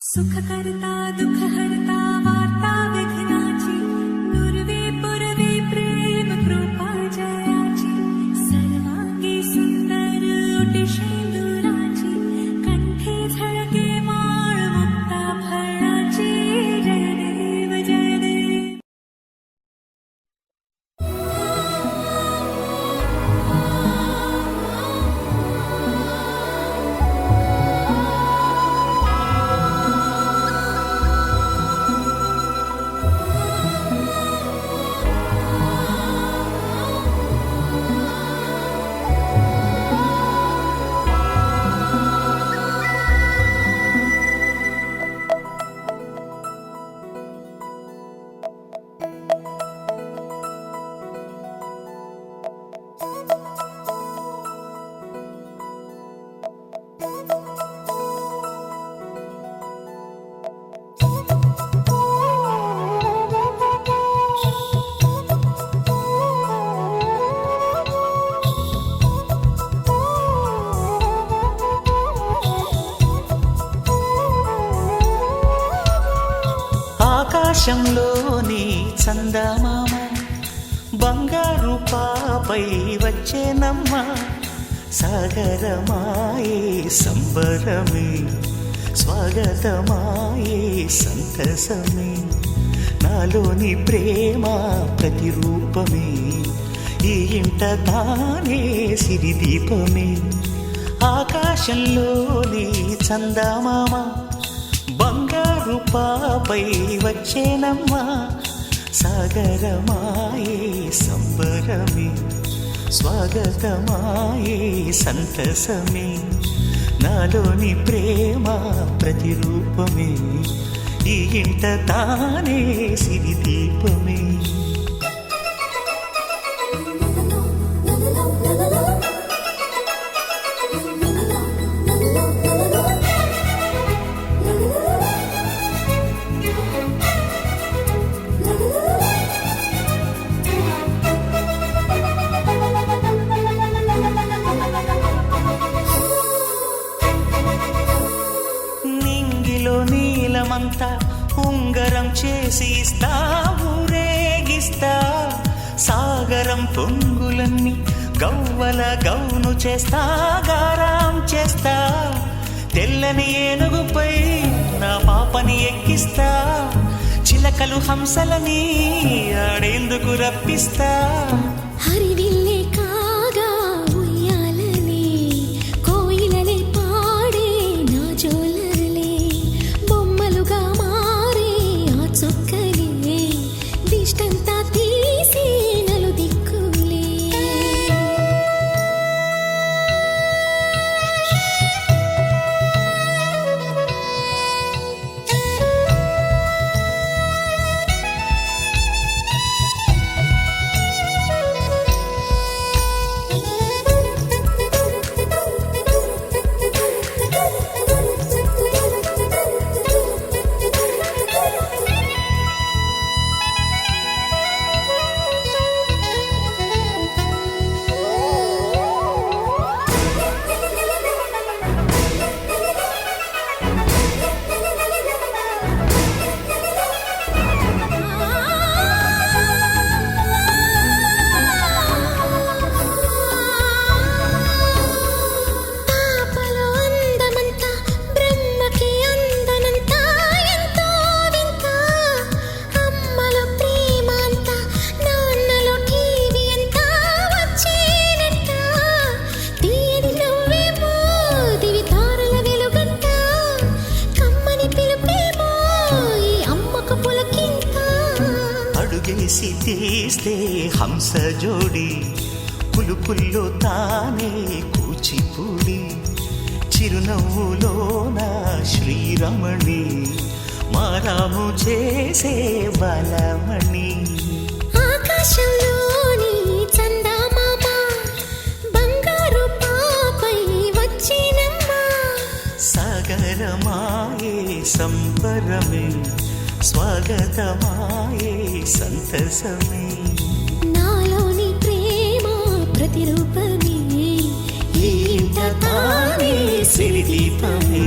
सुखकर्ता दुःखहर्ता वार्ता विघ्नाची नुरवी पुरवी प्रेम कृपा जयाची सर्वांगी सुंदर उटी शेंदुराची कंठी झळके माळ मुक्ता फळाची जय देव जय देव. ఆకాశంలోని చందమామ బంగారు పాపై వచ్చేనమ్మ సాగరమాయే సంబరమే స్వాగతమాయే సంతసమే నాలోని ప్రేమ ప్రతిరూపమే ఈ ఇంట తానే సిరిదీపమే ఆకాశంలోని చందమామ బంగారు పాపై వచ్చేనమ్మా సాగరమాయే సంబరమే స్వాగతమాయే సంతసమే నాలోని ప్రేమ ప్రతిరూపమే ఈ ఇంట తానే సిరిదీపమే. నీలమంతా ఉంగరం చేసి ఇస్తా ఊరేగిస్తా సాగరం పొంగులన్నీ గవ్వల గౌను చేస్తా గారాం చేస్తా తెల్లని ఏనుగుపై నా పాపని ఎక్కిస్తా చిలకలు హంసలని ఆడేందుకు రప్పిస్తా హరివిల్లే కాగా ఉయ్యాలలే కోయిలలే పాడే నా జోలలే బొమ్మలుగా మారే ఆ చొక్కలే దిష్టంతా తీసి నలు దిక్కులే అడుగేసి తీస్తే హంస జోడి పులుపుల్లో తానే కూచిపూడి చిరునవ్వులోన శ్రీరమణి మారాము చేసే బలమణి ఆకాశంలోని చందమామ బంగారు పాపై వచ్చినమ్మా సాగరమాయే సంబరమే స్వాగతమాయే సంతసమే నాలోని ప్రేమ ప్రతిరూపమే ఈ ఇంట తానే సిరిదీపమే.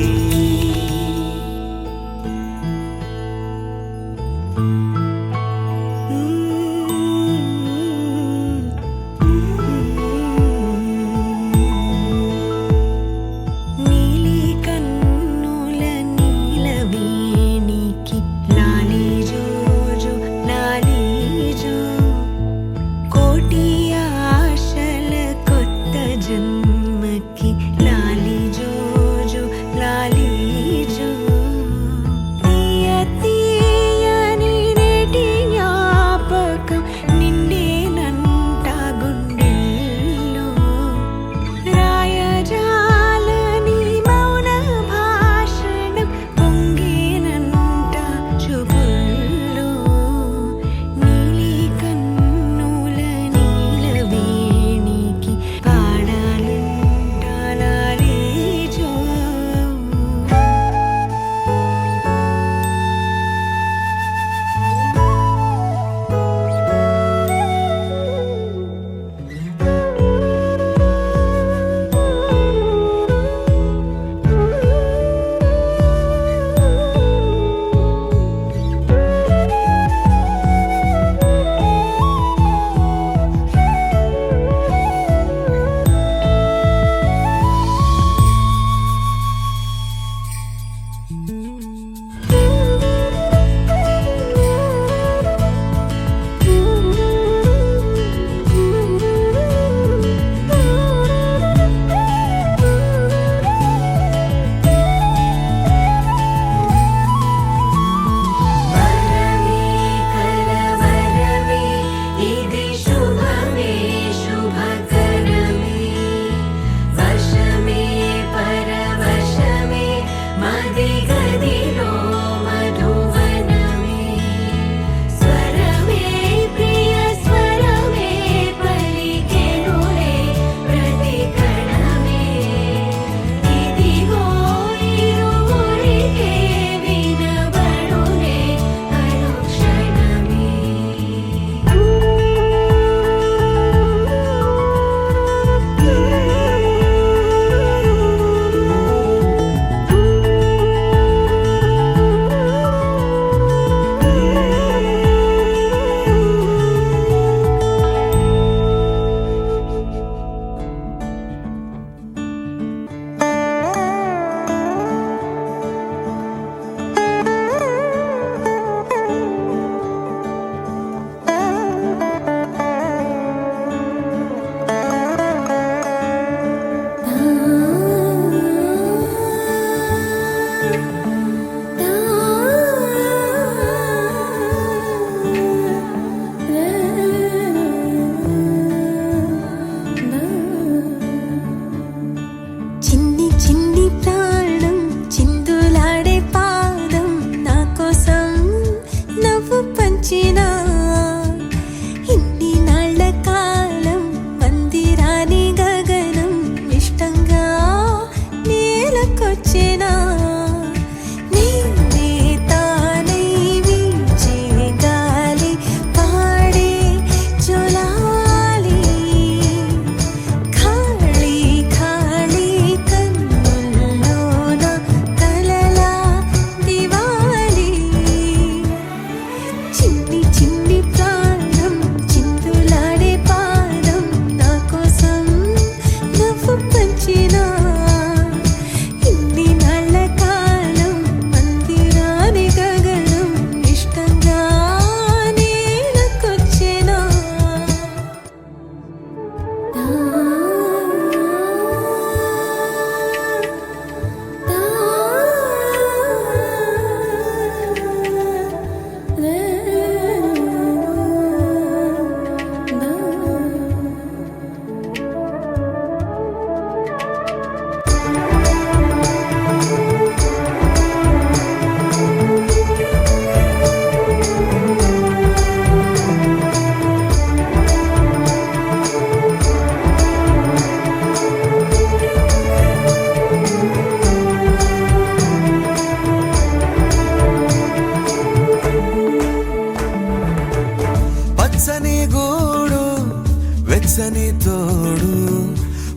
వయసని తోడు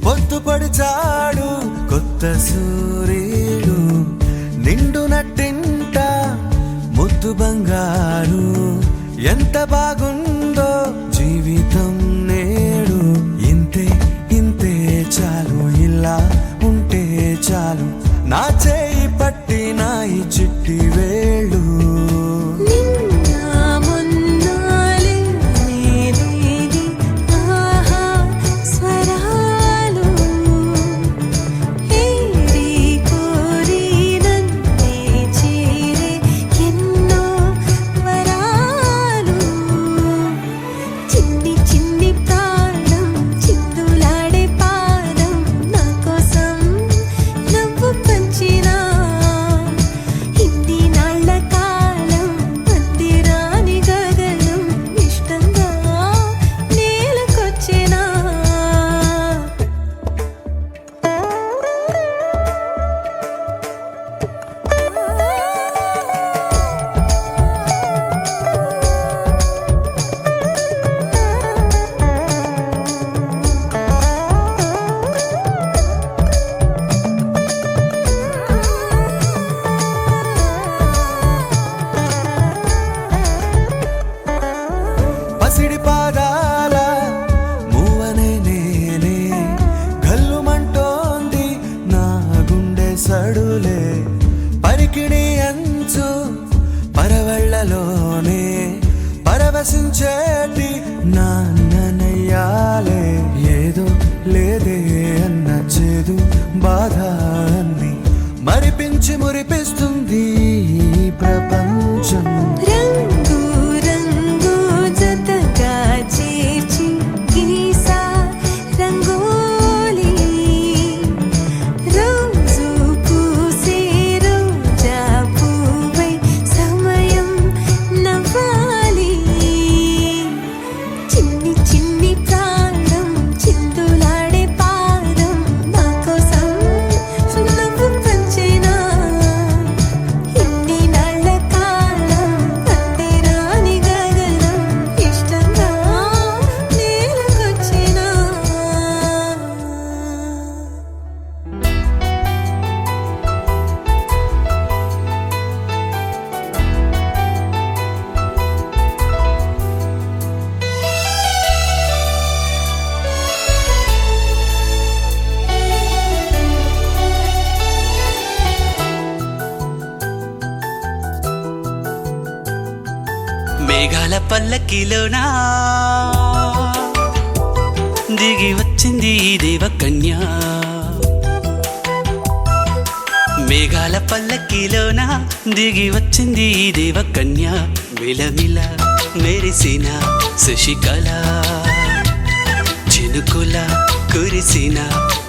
పొత్తు పడిచాడు కొత్త సూర్యుడు నిండు నట్టింట ముద్దు బంగారు ఎంత బాగుందో జీవితం నేడు ఇంతే ఇంతే చాలు ఇలా ఉంటే చాలు నా చేయి పట్టి నా ఈ చిట్టి వేళ్ళు పసిడి పాదాల మూవనే నేనే గల్లుమంటోంది నా గుండె సడులే పరికిణి అంచు పరవళ్ళలోనే పరవశించేటి నాన్ననయ్యాలే ఏదో లేదే అన్న చేదు బాధ అన్ని మరిపించి మురిపిస్తుంది ఈ ప్రపంచం మేఘాల పల్లకిలోనా దిగి వచ్చింది ఈ దేవకన్య మేఘాల పల్లకిలోన దిగి వచ్చింది ఈ దేవకన్య మిలమిల మెరిసిన శశికళ చినుకుల కురిసిన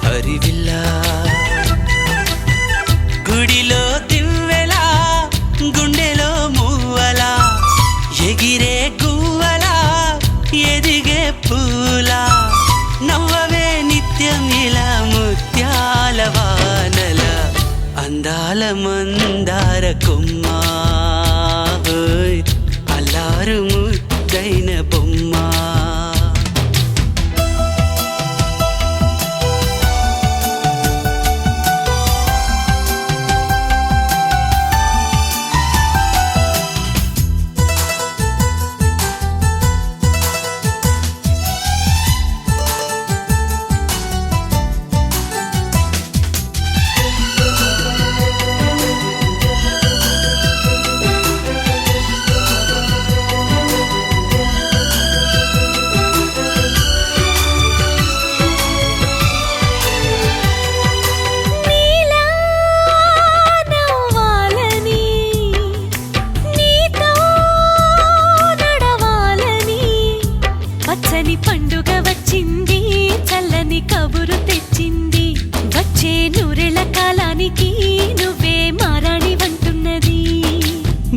హరివిల్ల గుడిలో దివ్వెలా గుండెలో మూవలా ఎగిరే గువ్వలా ఎదిగే పూలా నవ్వవే నిత్యం ఇలా ముత్యాల వానల అందాల మందార కొమ్మ అల్లారు ముద్దైన బొమ్మ పండుగ వచ్చింది చల్లని కబురు తెచ్చింది వచ్చే నూరెళ్ళ కాలానికి నువ్వే మారాణి వంటున్నది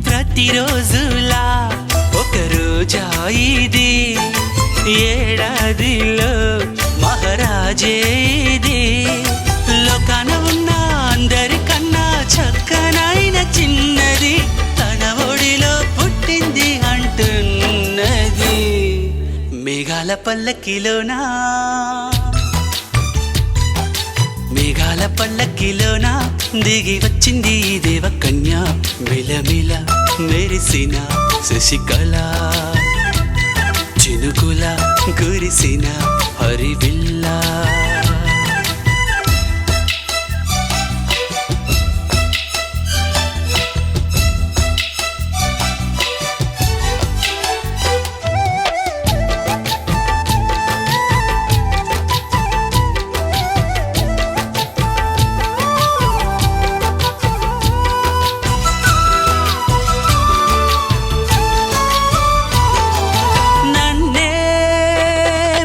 ప్రతిరోజులా ఒక రోజా ఇది ఏడాదిలో మహారాజే ఇది లోకాన ఉన్న అందరికన్నా చక్కనైన చిన్నది తన ఒడిలో పుట్టింది అంటున్నది మేఘాల మేఘాల పల్లకిలోనా మేఘాల పల్లకిలోన దిగి వచ్చింది ఈ దేవకన్య మిలమిల మెరిసిన శశికళ చినుకుల కురిసిన హరివిల్లా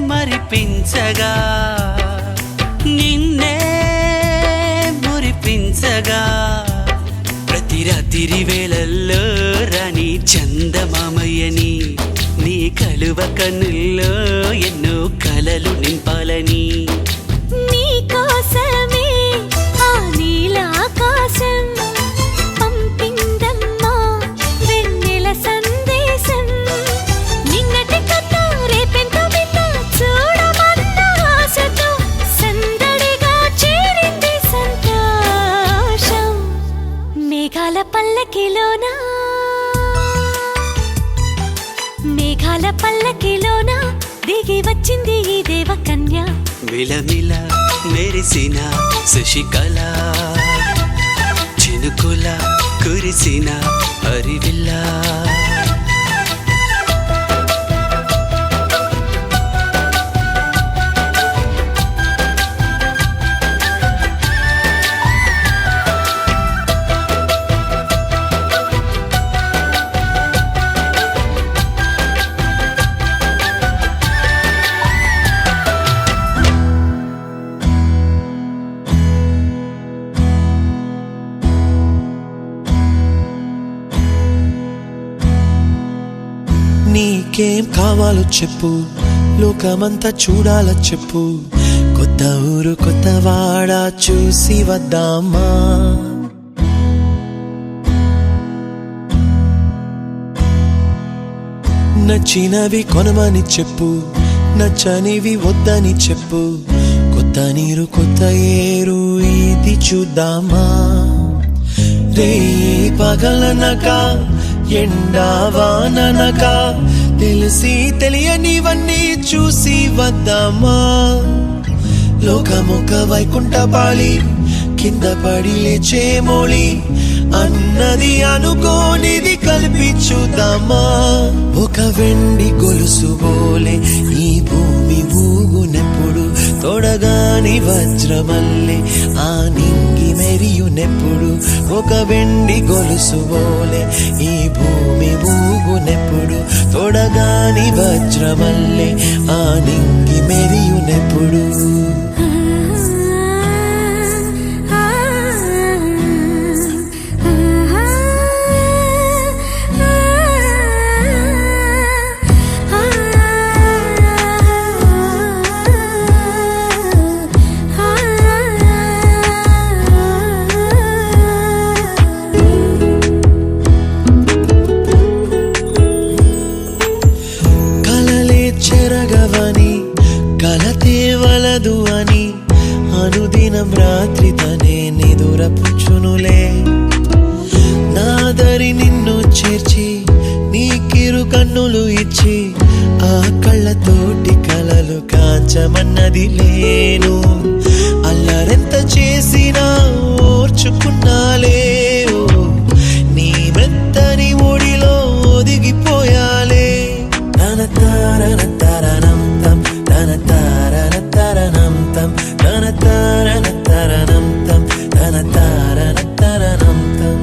మరిపించగా నిన్నే మురిపించగా ప్రతి రాత్రి వేళల్లో రాణి చందమామయ్యని నీ కలువ కన్నుల్లో ఎన్నో కలలు నింపాలని నీ కోసమే ఆ నీలాకాశం పంపిందమ్మా వెన్నెల సందేశం నిన్నటి కథ రేపెంత వింత చూడమన్న ఆశతో సందడిగా చేరింది సంతోషం మేఘాల పల్లకిలోన మేఘాల పల్లకిలోన దిగి వచ్చింది ఈ దేవకన్య మిలమిల మెరిసిన శశికళ చినుకుల కురిసిన హరివిల్లా నీకేం కావాలో చెప్పు లోకమంతా చూడాల చెప్పు కొత్త ఊరు కొత్త వాడ చూసి వద్దామా నచ్చినవి కొనమని చెప్పు నచ్చనివి వద్దని చెప్పు కొత్త నీరు కొత్త ఏరు ఇది చూద్దామా రే పగలనక ఎండా వాననక తెలిసి తెలియనివన్నీ చూసి వద్దామా లోకమొక వైకుంఠపాళి కింద పడి లేచే మోళి అన్నది అనుకోనిది కలిపి చూద్దామా ఒక వెండి గొలుసు బోలే ఈ భూమి ఊగునెప్పుడు తొడగాని వజ్రమల్లే ఆ నింగి మెరియునెప్పుడు ఒక వెండి గొలుసు బోలే ఈ భూమి ఊగునెప్పుడు తొడగాని వజ్రమల్లే ఆ నింగి మెరియునెప్పుడు చెరగవని కలతే వలదు అని అనుదినం రాత్రి తనే నిదురపుచ్చునులే నాదరి నిన్ను చేర్చి నీ కిరు కన్నులు ఇచ్చి ఆ కళ్ళతోటి కలలు కాంచమన్నది లేను అల్లరెంత చేసినా ఓర్చుకున్నాలే నీ మెత్తని ఒడిలో ఒదిగిపోయాలే తన తారన తరణం తం తన తారన తరణం తం తన తారన తరణం తం తన తారన తరణం తం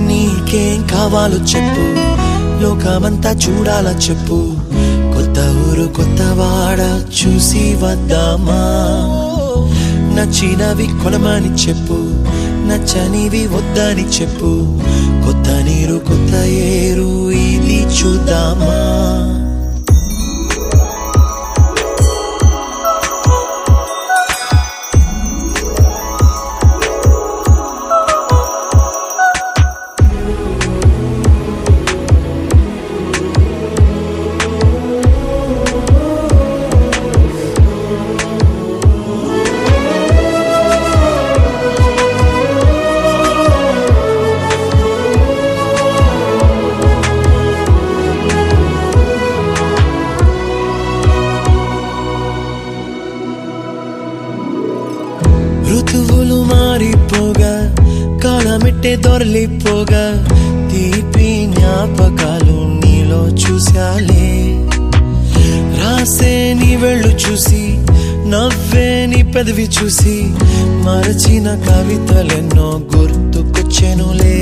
నీకేం కావాలో చెప్పు లోకమంతా చూడాల చెప్పు కొత్త ఊరు కొత్త వాడ చూసి వద్దామా నచ్చినవి కొనమని చెప్పు నచ్చనివి వద్దని చెప్పు కొత్త నీరు కొత్త ఏరు ఇది చూద్దామా వెంటే దొరలిపోగా తీపి జ్ఞాపకాలు నీలో చూశాలే. రాసే నీ వెళ్ళు చూసి నవ్వే నీ పెదవి చూసి మరచిన కవితలెన్నో గుర్తుకొచ్చెనులే.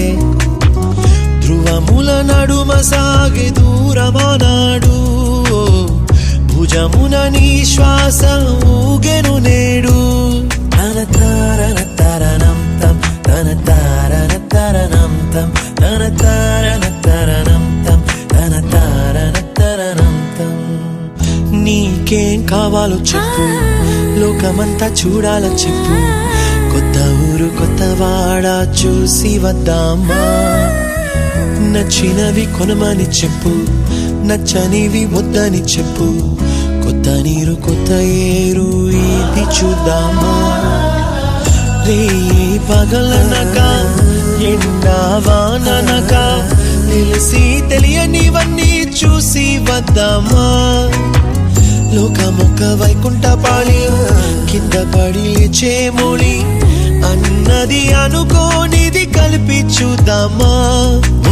ధ్రువముల నడుమ సాగే దూరమానాడు భుజమున నీ శ్వాస ఊగెను నేడు. తన తారన తరణం తం తన తారన తరణం తం తన తారన తరణం తం తన తారన తరణం తం. నీకేం కావాలో చెప్పు, లోకమంతా చూడాల చెప్పు, కొత్త ఊరు కొత్త వాడ చూసి వద్దామా. నచ్చినవి కొనమని చెప్పు, నచ్చనివి వద్దని చెప్పు, కొత్త నీరు కొత్త ఏరు ఇది చూద్దామా. రే పగలనక ఎండా వాననక తెలిసి తెలియనివన్నీ చూసి వద్దామా. లోకమొక్క వైకుంఠపాళి కింద పడి లేచే మూలి అన్నది అనుకోనిది కలిపి చూద్దామా.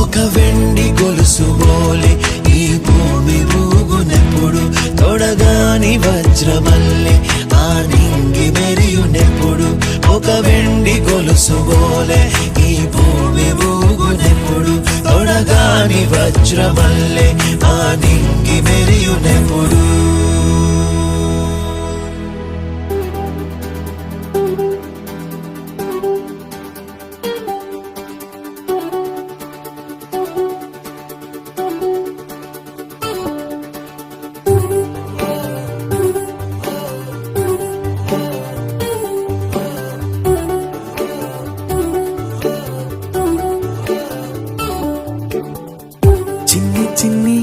ఒక వెండి గొలుసు బోలే ఈ భూమి ఊగునెప్పుడు, తొడగాని వజ్రమల్లె ఆ నింగి మెరియునెప్పుడు. ఒక వెండి గొలుసు బోలే ఈ భూమి ఊగునెప్పుడు, తొడగాని వజ్రమల్లె ఆ నింగి మెరియునెప్పుడు. చిన్ని చిన్ని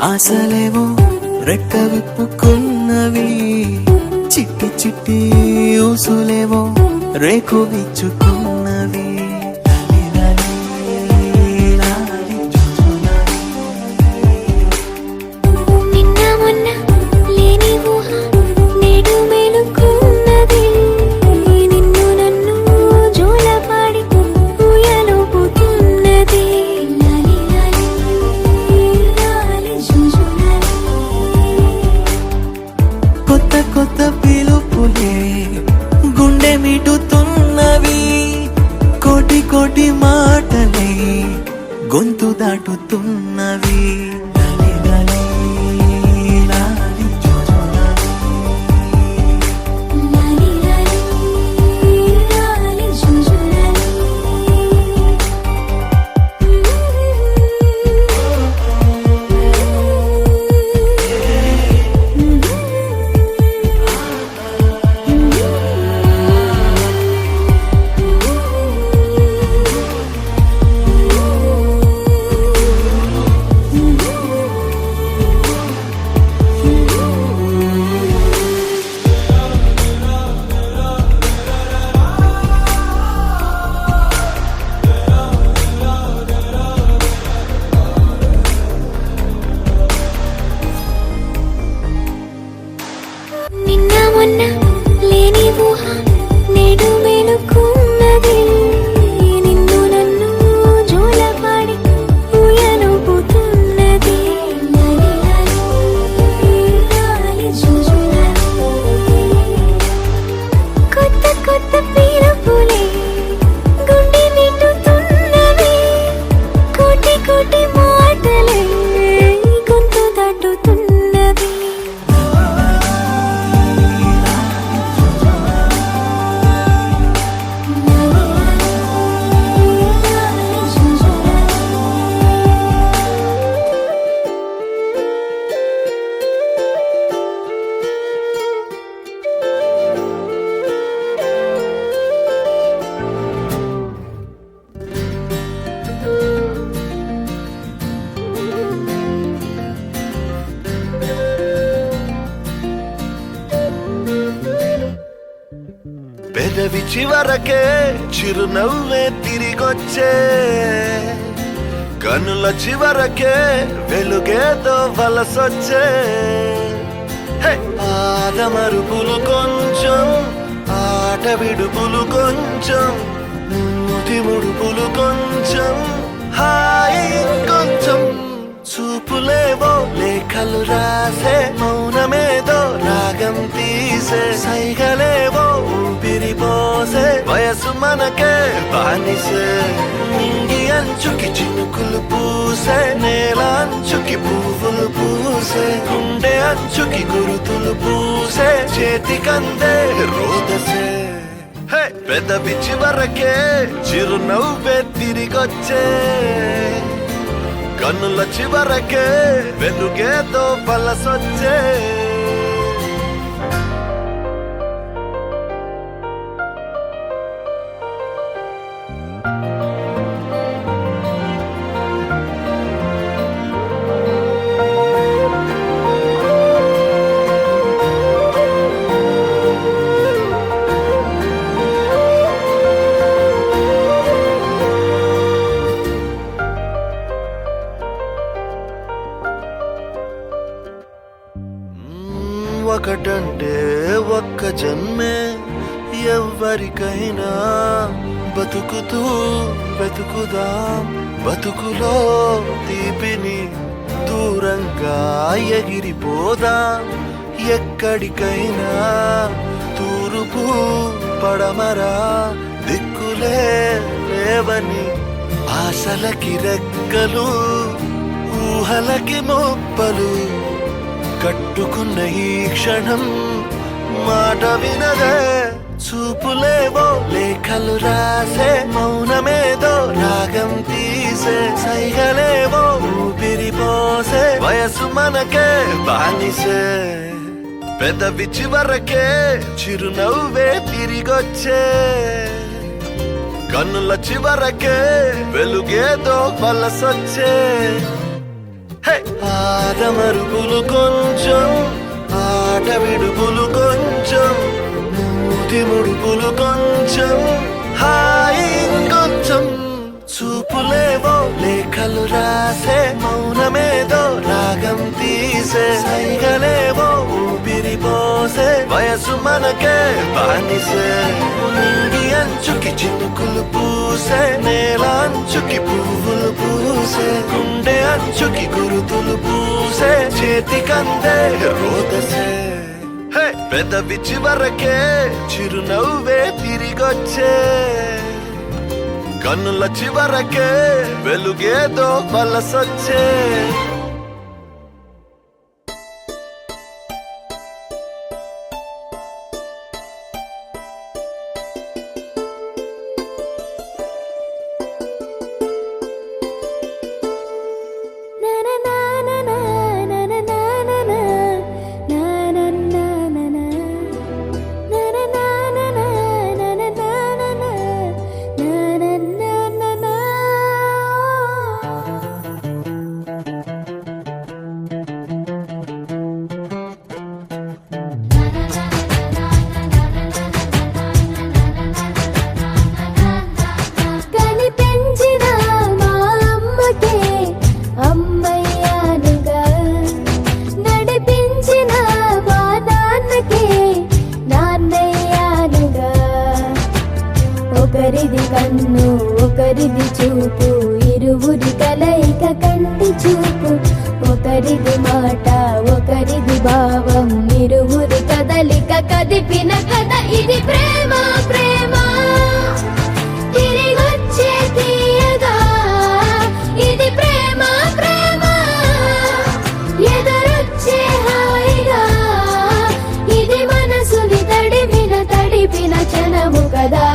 ఆశలేవో రెక్క విప్పుకున్నవి, చిట్టి చిట్టి ఊసులేవో రేకు విచ్చుకున్నవి. నిన్న మొన్న లేని ఊహ నేడు మేలుకున్నది, నిన్ను నన్ను జోలపాడి ఊయలుపుతున్నది. లాలి లాలి లాలి జుజులాలి. కొత్త కొత్త పిలుపులే గుండె మిటుతున్నవి, కోటి కోటి మాటలే గొంతు దాటుతున్నవి. లాలి లాలి లాలి జుజులాలి. లాలి లాలి లాలి జుజులాలి. నిన్న మొన్న లేని ఊహ నేడు మేలుకున్నది, నిన్ను నన్ను జోలపాడి ఊయలుపుతున్నది. లాలి లాలి లాలి జుజులాలి. కొత్త కొత్త పిలుపులే గుండె మిటుతున్నవి, కోటి కోటి మాటలే గొంతు దాటుతున్నవి. పెదవి చివరకే చిరునవ్వే తిరిగొచ్చే, కనుల చివరకే వెలుగేదో వలసొచ్చే. పాదమరుపులు కొంచెం ఆట విడుపులు కొంచెం, నువ్వు మూతి ముడుపులు కొంచెం హాయి కొంచెం చూపులేవో లేఖలు రాసే మౌనమేదో రాగం తీసే సైగలేవో ఊపిరి పోసే వయసు మనకే బానిసే నింగి అంచుకి చినుకులు పూసే నేల అంచుకి పువ్వులు పూసే గుండె అంచుకి గురుతులు పూసే చేతికందే రోదసే పెదవి చివరకే చిరునవ్వే తిరిగొచ్చే కన్నుల చివరకే వెలుగేదో పలసొచ్చే ఒకటంటే ఒక్క జన్మే ఎవ్వరికైనా బతుకుతూ వెతుకుదాం బతుకులో తీపిని దూరంగా ఎగిరిపోదాం ఎక్కడికైనా తూర్పు పడమరా దిక్కులే లేవని ఆశలకి రెక్కలు ఊహలకి మొప్పలు కట్టుకున్న ఈ క్షణం మాట వినదే చూపులేవో లేఖలు రాసే మౌనమేదో రాగం తీసే సైగలేవో ఊపిరి పోసే వయసు మనకే బానిసే పెదవి చివరకే చిరునవ్వే తిరిగొచ్చే కన్నుల చివరకే వెలుగేదో వలసొచ్చే ఆదమరుగులు కొంచెం ఆట విడుపులు కొంచెం మూతి ముడుపులు కొంచెం హాయి కొంచెం చూపులేవో లేఖలు రాసే మౌనమేదో రాగం తీసే సైగలేవో ఊపిరి పోసే వయసు మనకే బానిసే నింగి అంచుకి చినుకులు పూసే నేల అంచుకి పువ్వులు పూసే గుండె అంచుకి గురుతులు పూసే చేతికందే రోదసే పెదవి చివరకే చిరునవ్వే తిరిగొచ్చే కన్నుల చివరకే వెలుగేదో వలసొచ్చే ఒకరిది కన్ను ఒకరిది చూపు ఇరువురి కలయిక కంటి చూపు ఒకరిది మాట ఒకరిది భావం ఇరువురి కదలిక కదిపిన కథ ఇది ప్రేమ ప్రేమ తిరిగొచ్చే తీయగా ఇది ప్రేమ ప్రేమ ఎదరొచ్చే హాయిగా ఇది మనసుని తడిపిన క్షణము కదా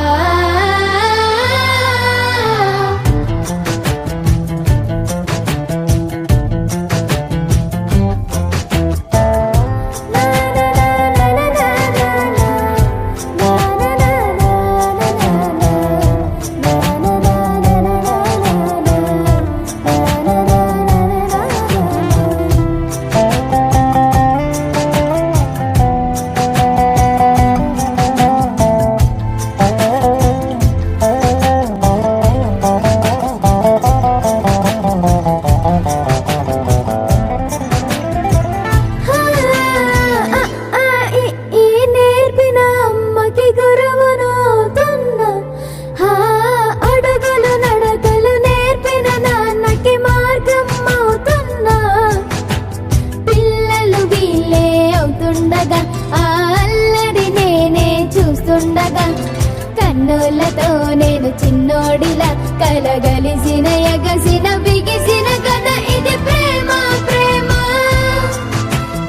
కలగలిసిన ఎగసిన బిగిసిన కథ ఇది ప్రేమ ప్రేమ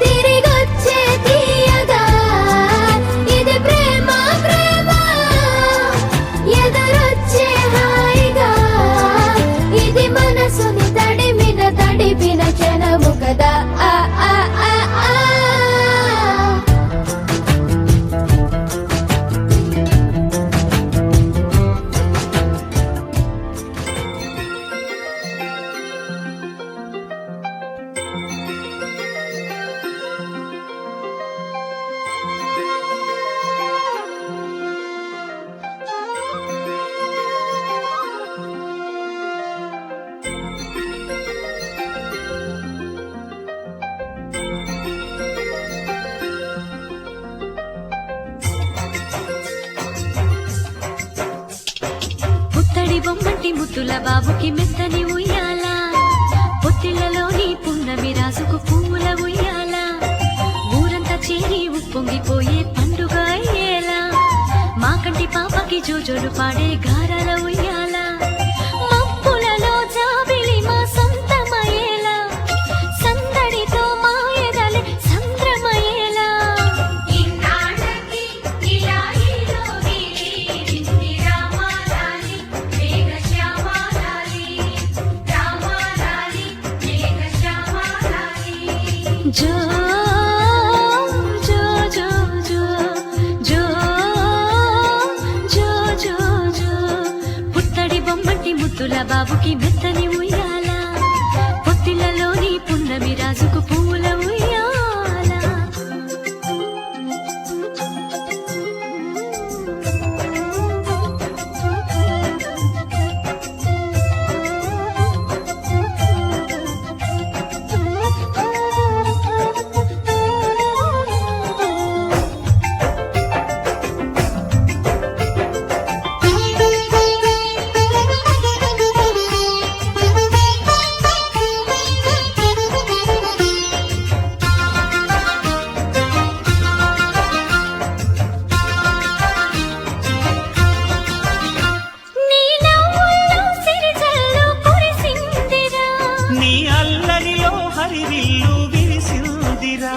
తిరిగొచ్చే తీయగా ఇది ప్రేమ ప్రేమ ఎదురొచ్చే హాయిగా ఇది మనసుని తడిపిన క్షణము కదా ఆ ఆ ఆ ఆ పుత్తడి బొమ్మంటి ముద్దుల బాబుకి మెత్తని ఉయ్యాల పొత్తిళ్లలోని పున్నమి రాసుకు పువ్వుల ఉయ్యాల ఊరంతా చేరి ఉప్పొంగిపోయే పండుగ అయ్యేలా మా కంటి పాపకి జోజోలు పాడే గారాల ఉయ్యాల మబ్బులలో జాబిలి మా సొంతమయ్యేలా సందడితో మా ఎదలే సంద్రమయ్యేలా జో జో జో జో జో జో జో జో పుత్తడి బొమ్మటి ముద్దుల బాబుకి మెత్తని ఉయ్యాల పొత్తిళ్లలోని పున్నమి రాజుకు పువ్వుల ఉయ్యాల నీ నవ్వుల్లో సిరిజల్లు కురిసిందిరా నీ అల్లరిలో హరివిల్లు విరిసిందిరా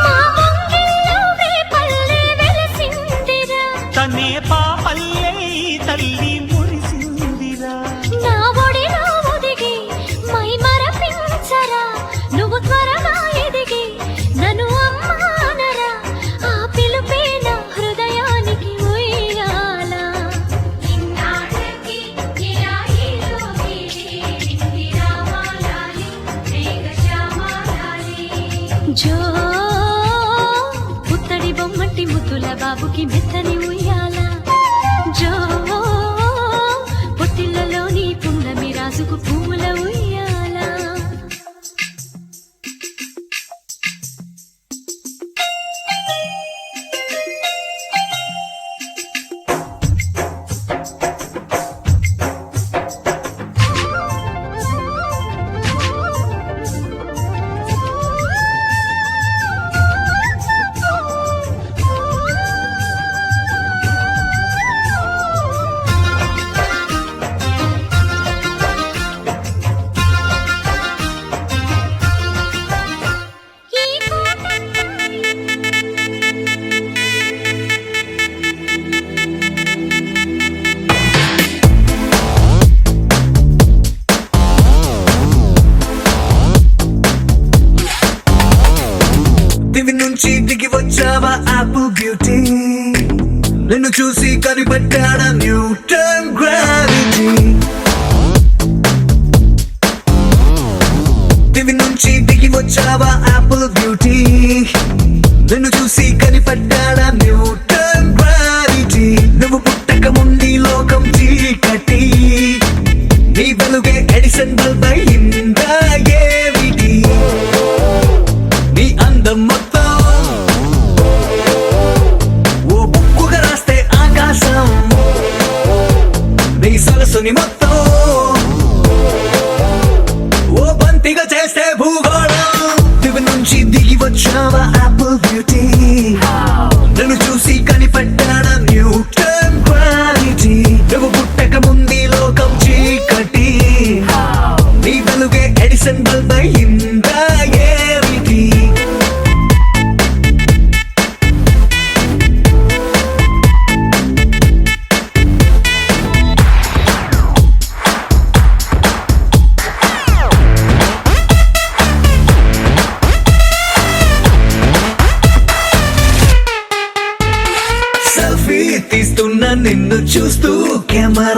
మా ముంగిల్లో వేపల్లె వెలిసిందిరా తనే పాపల్లే ఈ తల్లి మురిసిందిరా నా ఒడిలో ఒదిగి మై మరపించరా నువ్వు త్వరగా ఎదిగి నన్ను అమ్మానరా ఆ పిలుపే నా హృదయానికి ఉయ్యాల జో పుత్తడి బొమ్మటి ముద్దుల బాబుకి మెత్తని ఉయ్యాల జో పొత్తిళ్లలోని పున్నమి రాజుకు పువ్వుల ఉయ్యాల ఈ దివి నుంచి దిగి వచ్చావా యాపిల్ బ్యూటీ నిన్ను చూసి కనిపెట్టాడా న్యూటన్ గ్రావిటీ దివి నుంచి దిగి వచ్చావా యాపిల్ బ్యూటీ నిన్ను చూసి కనిపెట్టాడా న్యూటన్ గ్రావిటీ నువ్వు పుట్టక ముందు లోకం చీకటి నీ వెలుగే ఎడిసన్ బల్బ్ అయిందా ఏమిటి నీ అందం మొత్తం ఓ బుక్కుగా రాస్తే ఆకాశం నీ సరస్సుని మొత్తం ఓ బంతిగా చేస్తే భూగోళం దివి నుంచి దిగి వచ్చావా యాపిల్ బ్యూటీ నన్ను చూసి కనిపెట్టాడా న్యూటన్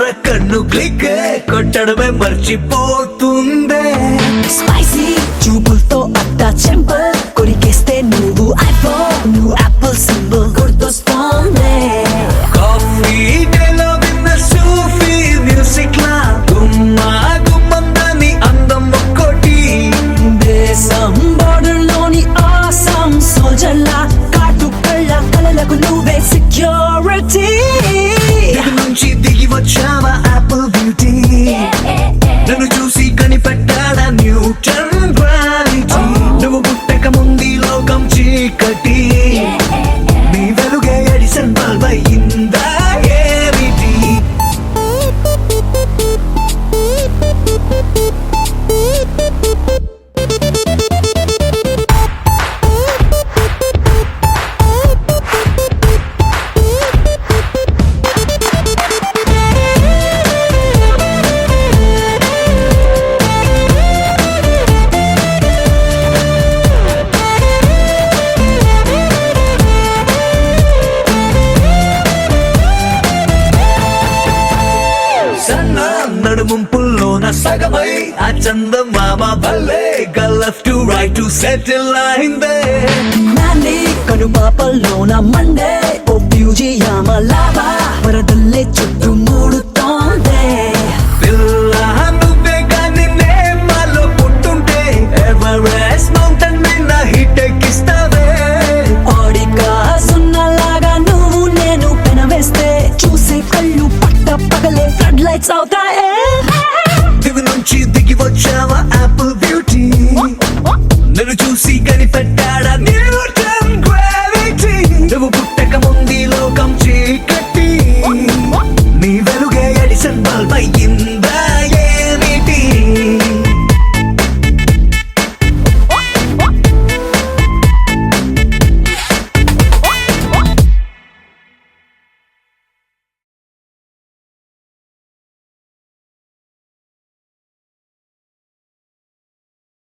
ఎర్ర కన్ను క్లిక్ కొట్టడమే మర్చిపోతుందే స్పైసీ చూపులతో అట్టా చెంపల్ కొరికేస్తే నువ్వు ఐఫోన్ నువ్వు యాపిల్ సింబల్ గుర్తొస్తోంది కాఫీ డేలో విన్న సూఫీ మ్యూజిక్ లా గుమ్మా గుమ్మందాని అందం ఒక్కోటి దేశం బోర్డర్ లోని ఆసాం సోల్జర్ లా కాటు కళ్ళ కలలకు నువ్వే సెక్యూరిటీ నుంచి దిగి వచ్చావా యాపిల్ బ్యూటీ నన్ను చూసి కనిపెట్టాడా న్యూటన్ గ్రావిటీ నువ్వు పుట్టక ముందు ఈ లోకం చీకటి నీ వెలుగే ఎడిసన్ బల్బ్ అయిందా ఏమిటి సన్న నడుముంపుల్లోన సగమై ఆ చందమామ భలే left to right to settle అయిందే నాని కనుపాపల్లోన మండే ఓ ఫ్యూజియామ లావా వరదల్లే చుట్టూ మూడుతోందే పిల్ల నువ్వే కానీ నేమాలో పుట్టుంటే ఎవరెస్ట్ మౌంటైన్ మీద హిట్ ఎక్కిస్తావే ఆడికా సున్నలాగా నువ్వు నేను పెనవేస్తే చూసే కళ్ళు పట్ట పగలే ఫ్లడ్ లైట్స్ అవుతాయే దివి నుంచి దిగి వచ్చావా యాపిల్ బ్యూటీ నన్ను చూసి కనిపెట్టాడా